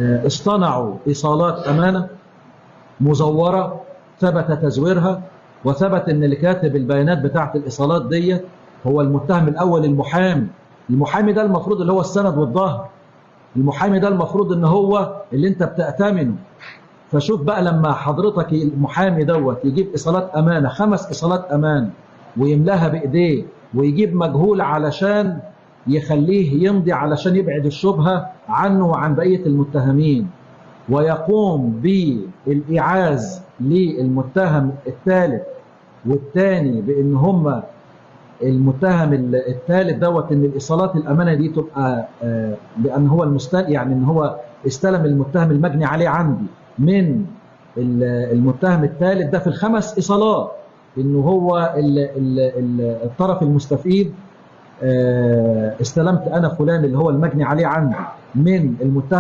اصطنعوا إيصالات أمانة مزورة ثبت تزويرها، وثبت ان اللي كاتب البيانات بتاعه الايصالات دي هو المتهم الاول المحامي. المحامي ده المفروض اللي هو السند والظهر، المحامي ده المفروض ان هو اللي انت بتأتمنه. فشوف بقى لما حضرتك المحامي دوت يجيب ايصالات امانه، 5 ايصالات امانه، ويملاها بايديه، ويجيب مجهول علشان يخليه يمضي علشان يبعد الشبهه عنه وعن بقيه المتهمين، ويقوم بالإيعاز للمتهم الثالث والثاني بأن هم المتهم الثالث دوت ان الايصالات الامانه دي تبقى لان هو يعني ان هو استلم المتهم المجني عليه عندي من المتهم الثالث ده في ال5 ايصالات، انه هو الطرف المستفيد استلمت انا فلان اللي هو المجني عليه عندي من المتهم